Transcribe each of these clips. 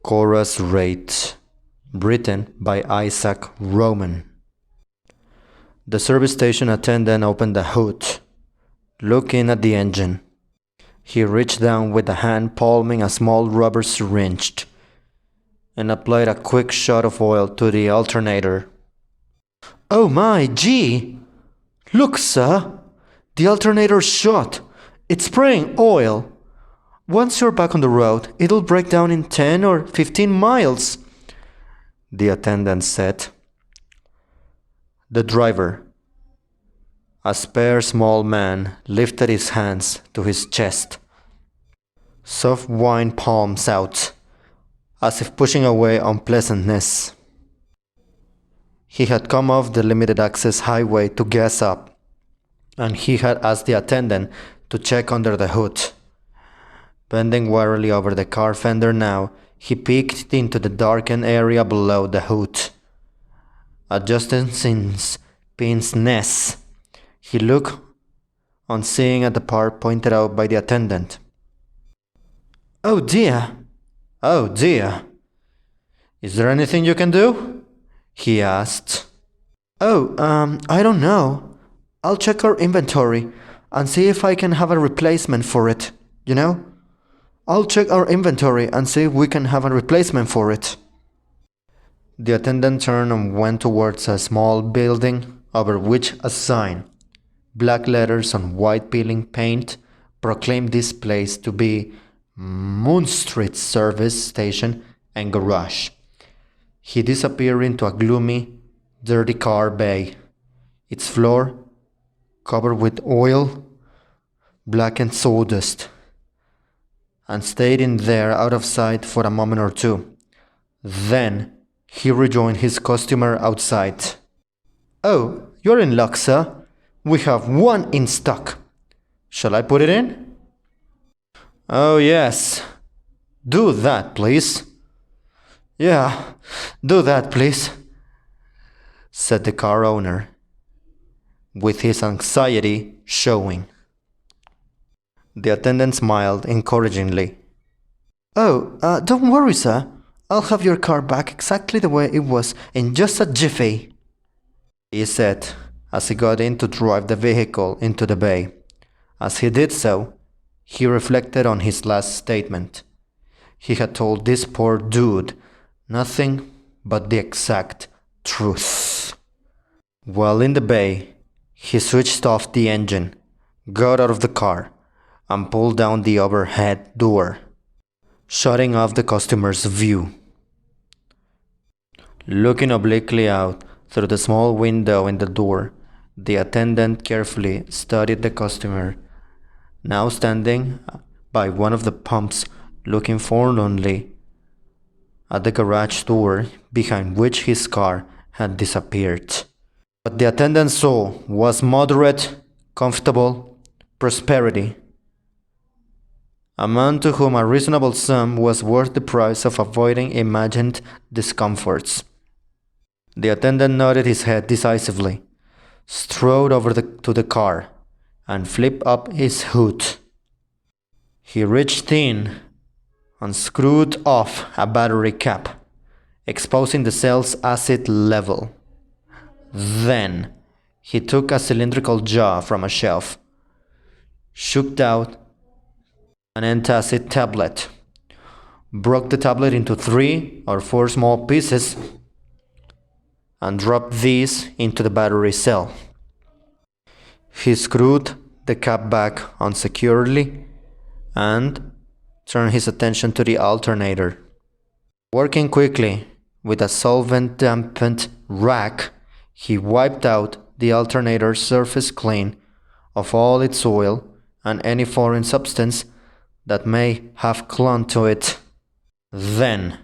Cora's Rate, written by Isak Romun. The service station attendant opened the hood, looking at the engine. He reached down with a hand palming a small rubber syringe and applied a quick shot of oil to the alternator. "Oh my, gee! Look, sir! The alternator's shot! It's spraying oil! Once you're back on the road, it'll break down in 10 or 15 miles, the attendant said. The driver, a spare small man, lifted his hands to his chest, soft wine palms out, as if pushing away unpleasantness. He had come off the limited access highway to gas up, and he had asked the attendant to check under the hood. Bending warily over the car fender now, he peeked into the darkened area below the hood. Adjusting his pince nez, he looked on seeing at the part pointed out by the attendant. "Oh dear! Oh dear! Is there anything you can do?" he asked. "Oh, I don't know. I'll check our inventory and see if I can have a replacement for it, you know? I'll check our inventory and see if we can have a replacement for it." The attendant turned and went towards a small building over which a sign, black letters on white peeling paint, proclaimed this place to be Moon Street Service Station and Garage. He disappeared into a gloomy, dirty car bay, its floor covered with oil, blackened sawdust, and stayed in there out of sight for a moment or two. Then he rejoined his customer outside. "Oh, you're in luck, sir. We have one in stock. Shall I put it in?" "Oh, yes. Do that, please." "Yeah, do that, please," said the car owner, with his anxiety showing. The attendant smiled encouragingly. "Oh, don't worry, sir. I'll have your car back exactly the way it was in just a jiffy," he said as he got in to drive the vehicle into the bay. As he did so, he reflected on his last statement. He had told this poor dude nothing but the exact truth. While in the bay, he switched off the engine, got out of the car, and pulled down the overhead door, shutting off the customer's view. Looking obliquely out through the small window in the door, the attendant carefully studied the customer, now standing by one of the pumps looking forlornly at the garage door behind which his car had disappeared. What the attendant saw was moderate, comfortable prosperity. A man to whom a reasonable sum was worth the price of avoiding imagined discomforts. The attendant nodded his head decisively, strode over to the car, and flipped up his hood. He reached in and screwed off a battery cap, exposing the cell's acid level. Then he took a cylindrical jar from a shelf, shook out an antacid tablet, broke the tablet into 3 or 4 small pieces, and dropped these into the battery cell. He screwed the cap back on securely and turned his attention to the alternator. Working quickly with a solvent-dampened rag, he wiped out the alternator's surface clean of all its oil and any foreign substance that may have clung to it. Then,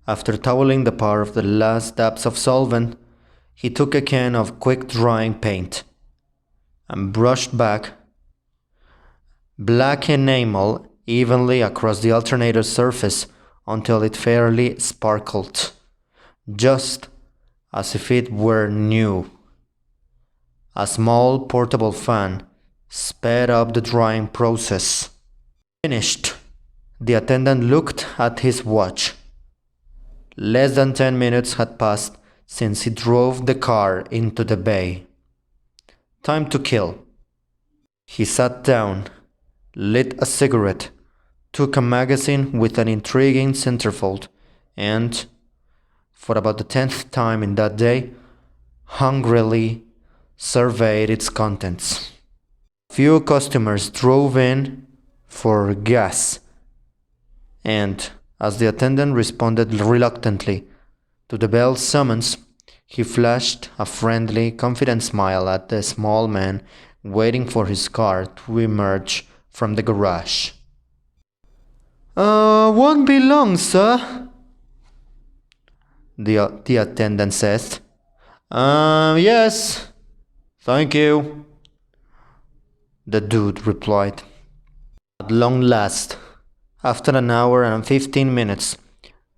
after toweling the part of the last dabs of solvent, he took a can of quick-drying paint and brushed back black enamel evenly across the alternator's surface until it fairly sparkled, just as if it were new. A small portable fan sped up the drying process. Finished. The attendant looked at his watch. Less than 10 minutes had passed since he drove the car into the bay. Time to kill. He sat down, lit a cigarette, took a magazine with an intriguing centerfold, and, for about the 10th time in that day, hungrily surveyed its contents. Few customers drove in for gas, and as the attendant responded reluctantly to the bell's summons, he flashed a friendly, confident smile at the small man waiting for his car to emerge from the garage. Won't be long, sir," the attendant said. Yes, thank you," the dude replied. At long last, after an hour and 15 minutes,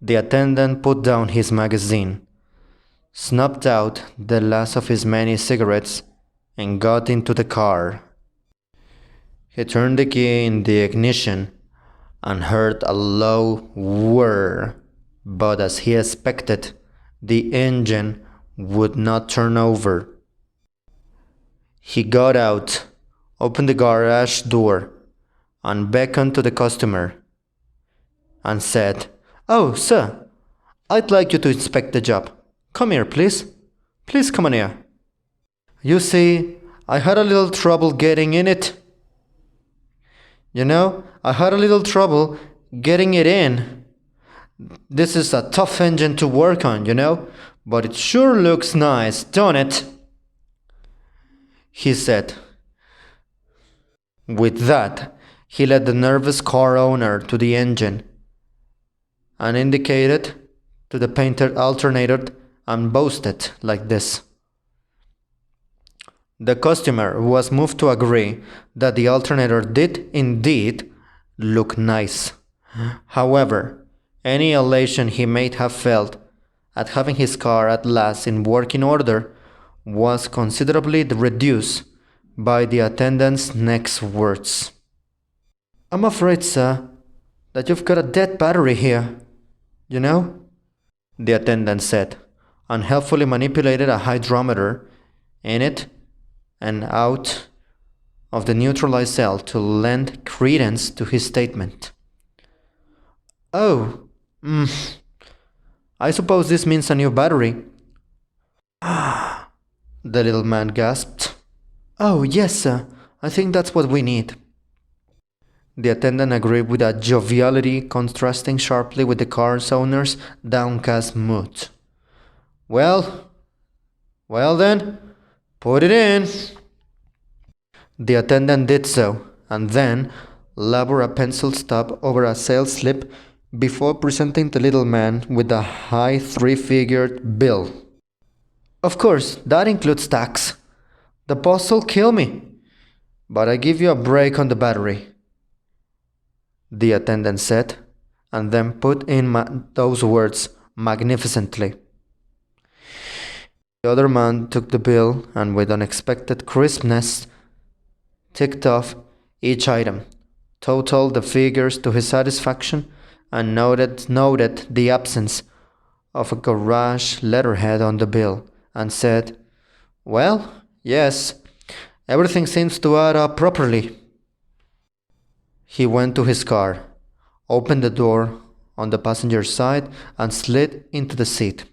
the attendant put down his magazine, snuffed out the last of his many cigarettes, and got into the car. He turned the key in the ignition and heard a low whir, but as he expected, the engine would not turn over. He got out, opened the garage door, and beckoned to the customer, and said, "Oh, sir, I'd like you to inspect the job. Come here, please. Please come on here. You see, I had a little trouble getting in it. I had a little trouble getting it in. This is a tough engine to work on, but it sure looks nice, don't it?" he said. With that, he led the nervous car owner to the engine and indicated to the painted alternator and boasted like this. The customer was moved to agree that the alternator did indeed look nice. However, any elation he may have felt at having his car at last in working order was considerably reduced by the attendant's next words. "I'm afraid, sir, that you've got a dead battery here, the attendant said, and helpfully manipulated a hydrometer in it and out of the neutralized cell to lend credence to his statement. "Oh, I suppose this means a new battery," the little man gasped. "Oh, yes, sir, I think that's what we need." The attendant agreed with a joviality contrasting sharply with the car's owner's downcast mood. Well then, put it in." The attendant did so, and then labored a pencil stub over a sales slip before presenting the little man with a high three-figured bill. "Of course, that includes tax. The boss'll kill me, but I give you a break on the battery," the attendant said, and then put in those words magnificently. The other man took the bill and with unexpected crispness ticked off each item, totaled the figures to his satisfaction, and noted the absence of a garage letterhead on the bill, and said, "Well, yes, everything seems to add up properly." He went to his car, opened the door on the passenger side, and slid into the seat.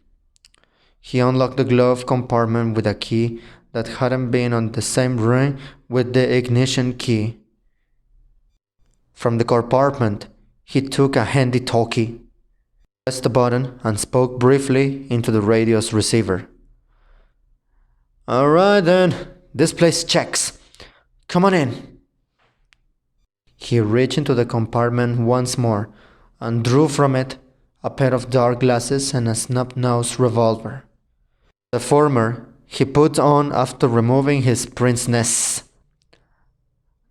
He unlocked the glove compartment with a key that hadn't been on the same ring with the ignition key. From the compartment, he took a handy talkie, pressed the button, and spoke briefly into the radio's receiver. "All right then, this place checks. Come on in." He reached into the compartment once more and drew from it a pair of dark glasses and a snub-nosed revolver. The former he put on after removing his pince nez.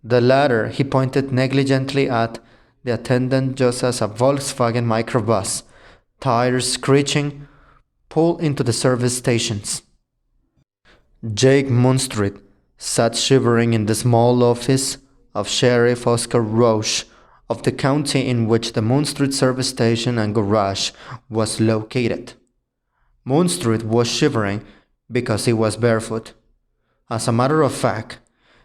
The latter he pointed negligently at the attendant just as a Volkswagen microbus, tires screeching, pulled into the service stations. Jake Munstrid sat shivering in the small office of Sheriff Oscar Roche of the county in which the Moon Street service station and garage was located. Moon Street was shivering because he was barefoot. As a matter of fact,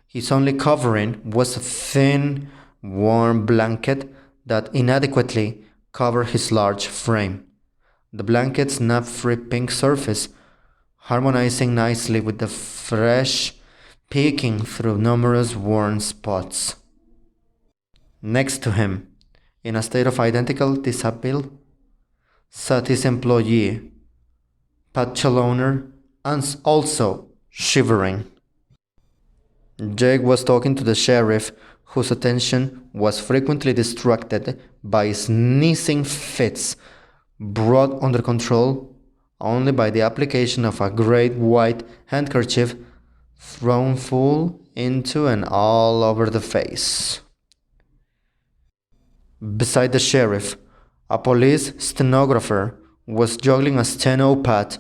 his only covering was a thin, warm blanket that inadequately covered his large frame. The blanket's nap-free pink surface harmonizing nicely with the fresh peeking through numerous worn spots. Next to him, in a state of identical dishabille, sat his employee, Pat Challoner, and also shivering. Jake was talking to the sheriff, whose attention was frequently distracted by sneezing fits brought under control only by the application of a great white handkerchief thrown full into and all over the face. Beside the sheriff, a police stenographer was juggling a steno pad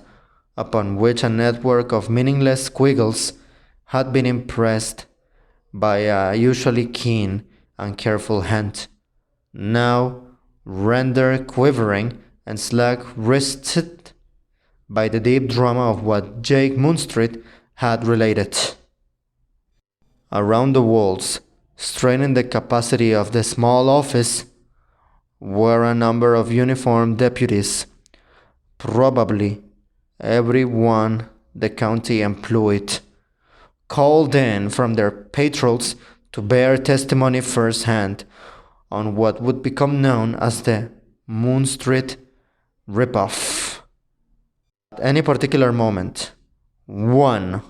upon which a network of meaningless squiggles had been impressed by a usually keen and careful hand, now rendered quivering and slack-wristed by the deep drama of what Jake Moonstreet had related. Around the walls, straining the capacity of the small office, were a number of uniformed deputies, probably every one the county employed, called in from their patrols to bear testimony firsthand on what would become known as the Moon Street ripoff. At any particular moment, one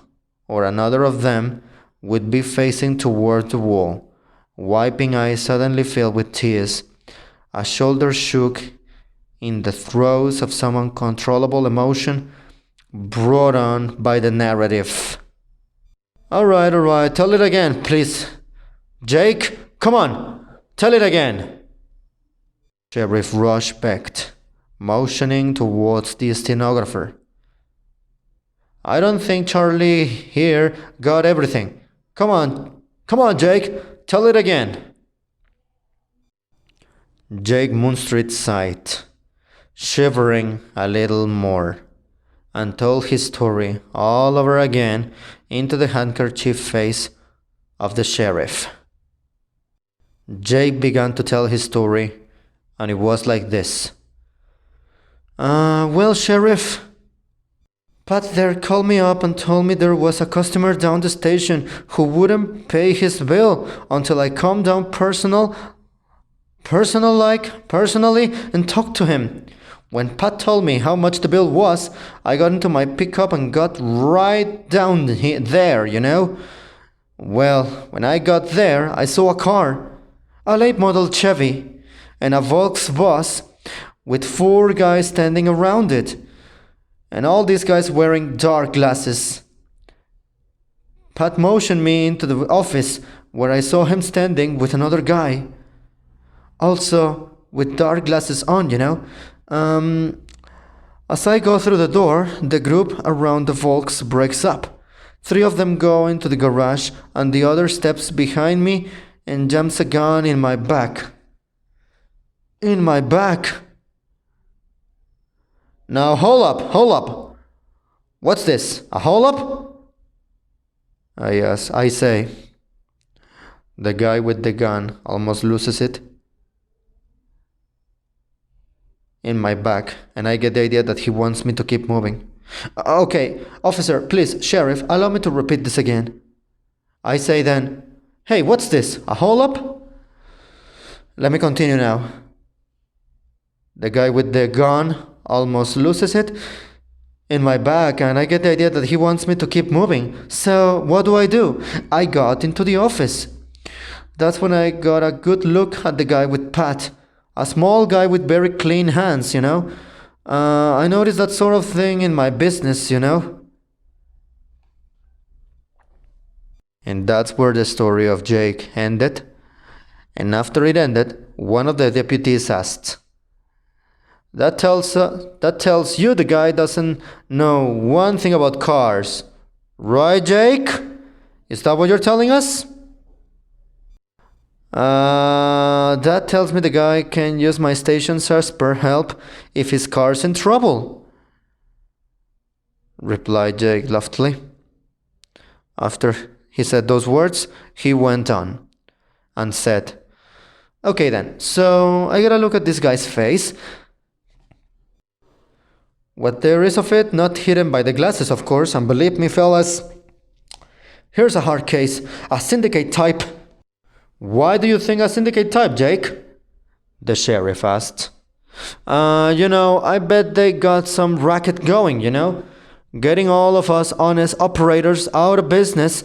or another of them would be facing toward the wall, wiping eyes suddenly filled with tears, a shoulder shook in the throes of some uncontrollable emotion brought on by the narrative. All right, tell it again, please. Jake, come on, tell it again. Sheriff Rush begged, motioning towards the stenographer. I don't think Charlie here got everything. Come on, Jake, tell it again. Jake Moonstreet sighed, shivering a little more, and told his story all over again into the handkerchief face of the sheriff. Jake began to tell his story, and it was like this. Well, Sheriff, Pat there called me up and told me there was a customer down the station who wouldn't pay his bill until I come down personally and talked to him. When Pat told me how much the bill was, I got into my pickup and got right down there, you know. Well, when I got there, I saw a car, a late model Chevy, and a Volks bus with 4 guys standing around it, and all these guys wearing dark glasses. Pat motioned me into the office where I saw him standing with another guy, also with dark glasses on, you know. As I go through the door, the group around the Volks breaks up. 3 of them go into the garage, and the other steps behind me and jams a gun in my back. In my back. Now hold up. What's this? A hold up? Yes, I say. The guy with the gun almost loses it. In my back, and I get the idea that he wants me to keep moving. Okay, officer, please, sheriff, allow me to repeat this again. I say then, hey, what's this? A hold up? Let me continue now. The guy with the gun almost loses it in my back, and I get the idea that he wants me to keep moving. So what do? I got into the office. That's when I got a good look at the guy with Pat. A small guy with very clean hands, you know. I noticed that sort of thing in my business, you know. And that's where the story of Jake ended. And after it ended, one of the deputies asked, That tells you the guy doesn't know one thing about cars. Right, Jake? Is that what you're telling us? That tells me the guy can use my stations as per help if his car's in trouble, replied Jake loftily. After he said those words, he went on and said, okay then, so I gotta look at this guy's face. What there is of it, not hidden by the glasses, of course, and believe me, fellas, here's a hard case, a syndicate type. Why do you think a syndicate type, Jake? The sheriff asked. I bet they got some racket going, getting all of us honest operators out of business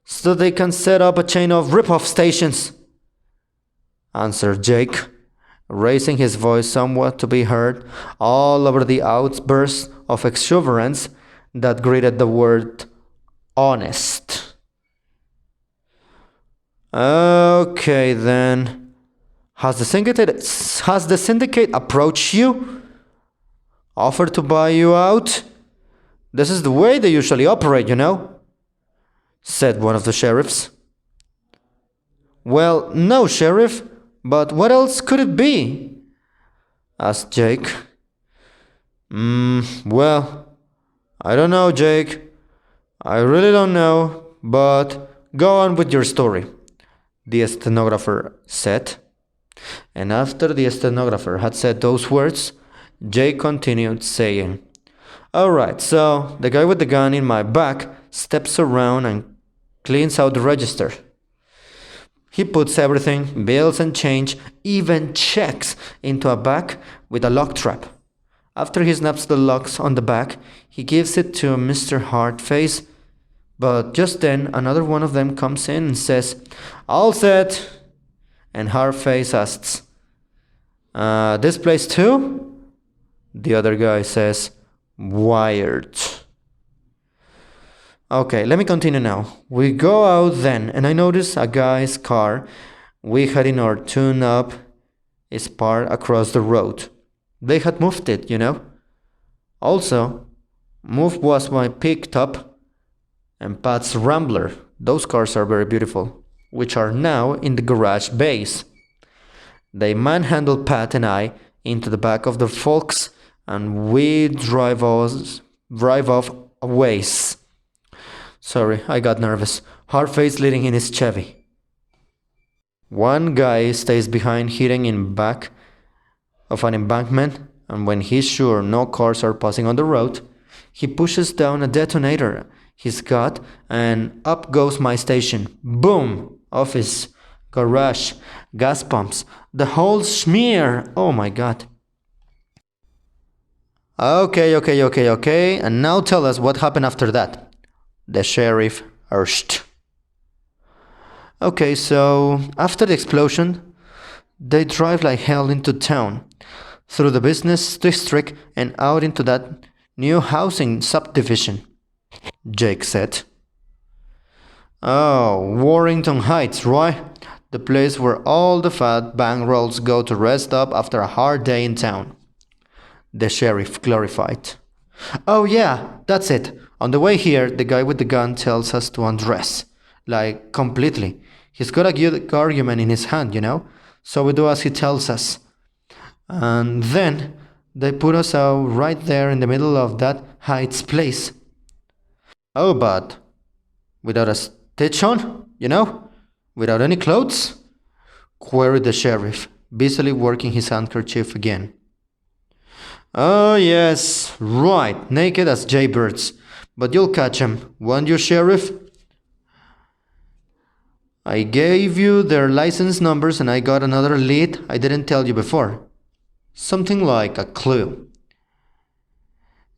so they can set up a chain of rip-off stations, answered Jake, raising his voice somewhat to be heard all over the outburst of exuberance that greeted the word honest. Okay then. Has the syndicate approached you? Offered to buy you out? This is the way they usually operate, said one of the sheriffs. Well, no, Sheriff, but what else could it be? Asked Jake. Well, I don't know, Jake. I really don't know, but go on with your story, the stenographer said. And after the stenographer had said those words, Jake continued saying, alright, so the guy with the gun in my back steps around and cleans out the register. He puts everything, bills and change, even checks, into a bag with a lock trap. After he snaps the locks on the bag, he gives it to Mr. Hardface. But just then, another one of them comes in and says, all set. And Hardface asks, this place too? The other guy says, wired. Okay, let me continue now. We go out then, and I notice a guy's car we had in our tune-up is parked across the road. They had moved it, Also, moved was my picked-up and Pat's Rambler. Those cars are very beautiful, which are now in the garage bays. They manhandled Pat and I into the back of the Volks, and we drive off a ways. Sorry, I got nervous. Hardface leading in his Chevy. One guy stays behind hidden in back of an embankment, and when he's sure no cars are passing on the road, he pushes down a detonator he's got, and up goes my station. Boom! Office, garage, gas pumps, the whole smear. Oh my god. Okay, and now tell us what happened after that, the sheriff urged. Okay, so after the explosion, they drive like hell into town, through the business district and out into that new housing subdivision, Jake said. Oh, Warrington Heights, right? The place where all the fat bankrolls go to rest up after a hard day in town, the sheriff clarified. Oh yeah, that's it. On the way here, the guy with the gun tells us to undress. Like, completely. He's got a good argument in his hand, So we do as he tells us. And then they put us out right there in the middle of that Heights place. Oh, but without a stitch on, Without any clothes? Queried the sheriff, busily working his handkerchief again. Oh, yes, right, naked as jaybirds. But you'll catch 'em, won't you, Sheriff? I gave you their license numbers and I got another lead I didn't tell you before. Something like a clue,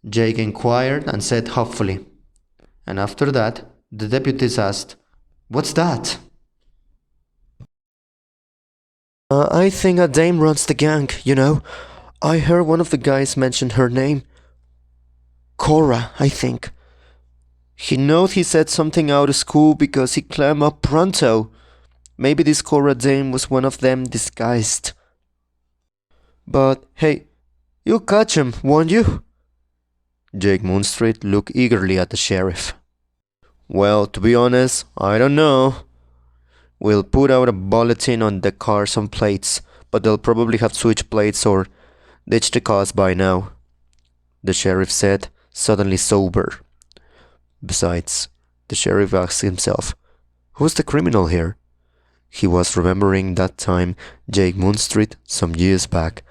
Jake inquired and said hopefully. And after that, the deputies asked, what's that? I think a dame runs the gang, I heard one of the guys mention her name. Cora, I think. He knows he said something out of school because he climbed up pronto. Maybe this Cora dame was one of them disguised. But hey, you'll catch him, won't you? Jake Moonstreet looked eagerly at the sheriff. Well, to be honest, I don't know. We'll put out a bulletin on the cars on plates, but they'll probably have switched plates or ditched the cause by now, the sheriff said, suddenly sober. Besides, the sheriff asked himself, who's the criminal here? He was remembering that time Jake Moonstreet, some years back,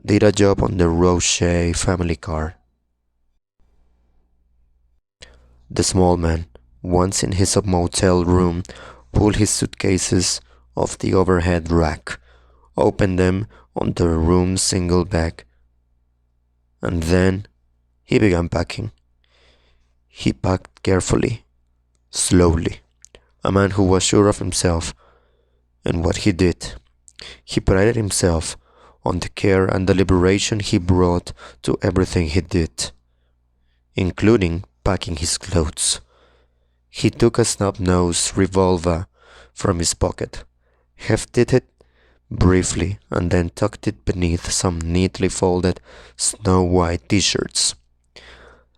did a job on the Roche family car. The small man, once in his motel room, pulled his suitcases off the overhead rack, opened them on the room's single bag, and then he began packing. He packed carefully, slowly, a man who was sure of himself and what he did. He prided himself on the care and deliberation he brought to everything he did, including packing his clothes. He took a snub-nosed revolver from his pocket, hefted it briefly, and then tucked it beneath some neatly folded snow-white t-shirts.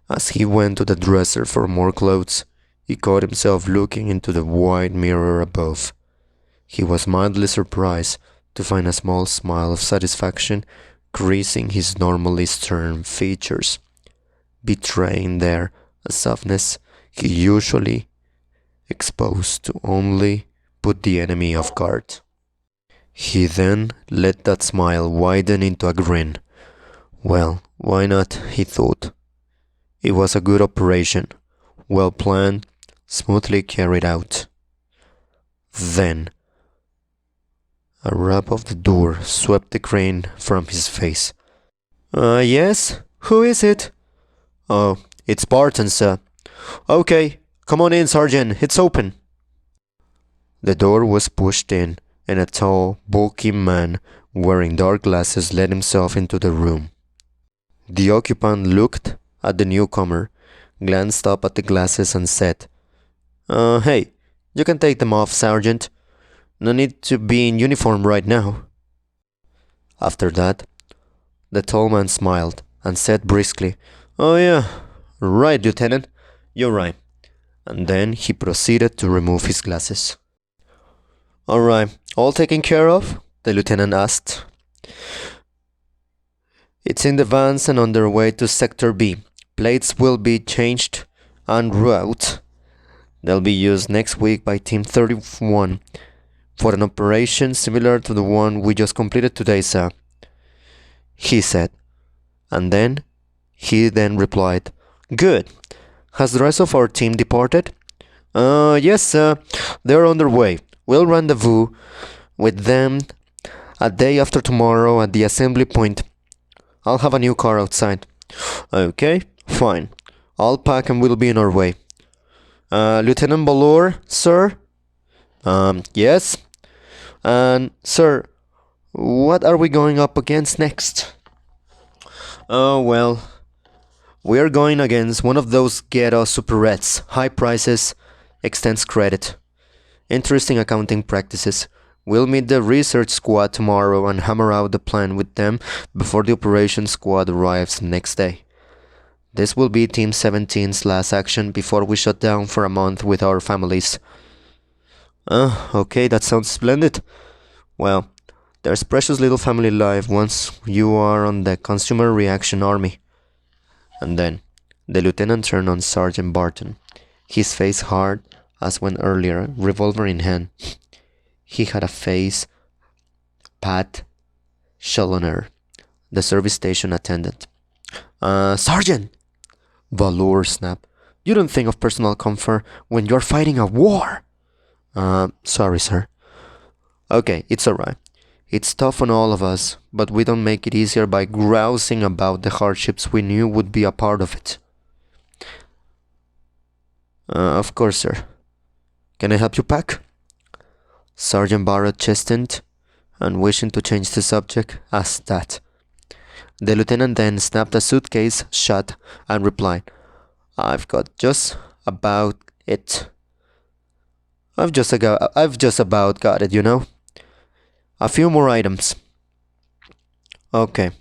As he went to the dresser for more clothes, he caught himself looking into the wide mirror above. He was mildly surprised to find a small smile of satisfaction creasing his normally stern features, betraying there a softness he usually exposed to only put the enemy off guard. He then let that smile widen into a grin. Well, why not, he thought. It was a good operation, well planned, smoothly carried out. Then, a rap of the door swept the grin from his face. Yes? Who is it? Oh, it's Barton, sir. Okay, come on in, Sergeant, it's open. The door was pushed in, and a tall, bulky man wearing dark glasses let himself into the room. The occupant looked at the newcomer, glanced up at the glasses and said, hey, you can take them off, Sergeant. No need to be in uniform right now. After that, the tall man smiled and said briskly, oh yeah, right, Lieutenant, you're right. And then he proceeded to remove his glasses. All right, all taken care of? The lieutenant asked. It's in the vans and on their way to Sector B. Plates will be changed en route. They'll be used next week by Team 31 for an operation similar to the one we just completed today, sir, he said. And then he replied, good. Has the rest of our team departed? Yes, sir. They're on their way. We'll rendezvous with them a day after tomorrow at the assembly point. I'll have a new car outside. Okay, fine. I'll pack and we'll be on our way. Lieutenant Ballor, sir? Yes. And, sir, what are we going up against next? Oh, well, we are going against one of those ghetto superettes. High prices, extends credit. Interesting accounting practices. We'll meet the research squad tomorrow and hammer out the plan with them before the operations squad arrives the next day. This will be Team 17's last action before we shut down for a month with our families. Okay, that sounds splendid. Well, there's precious little family life once you are on the consumer reaction army. And then, the lieutenant turned on Sergeant Barton, his face hard as when earlier, revolver in hand. He had a face. Pat Challoner, the service station attendant. Sergeant! Valor snapped. You don't think of personal comfort when you're fighting a war! Sorry, sir. Okay, it's alright. It's tough on all of us, but we don't make it easier by grousing about the hardships we knew would be a part of it. Of course, sir. Can I help you pack? Sergeant Barrett chastened, and wishing to change the subject, asked that. The lieutenant then snapped a suitcase shut and replied, I've just about got it, you know. A few more items. Okay.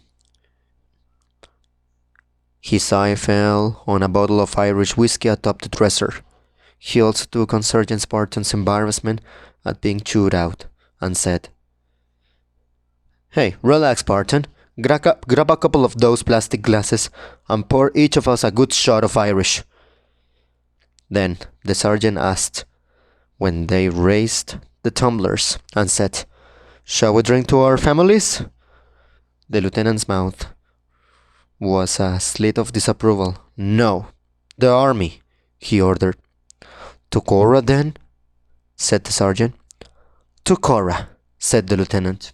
His eye fell on a bottle of Irish whiskey atop the dresser. He also took on Sergeant Barton's embarrassment at being chewed out and said, "Hey, relax, Barton. Grab a couple of those plastic glasses and pour each of us a good shot of Irish." Then the sergeant asked when they raised the tumblers and said, "Shall we drink to our families?" The lieutenant's mouth was a slit of disapproval. "No, the army," he ordered. "To Cora, then?" said the sergeant. "To Cora," said the lieutenant.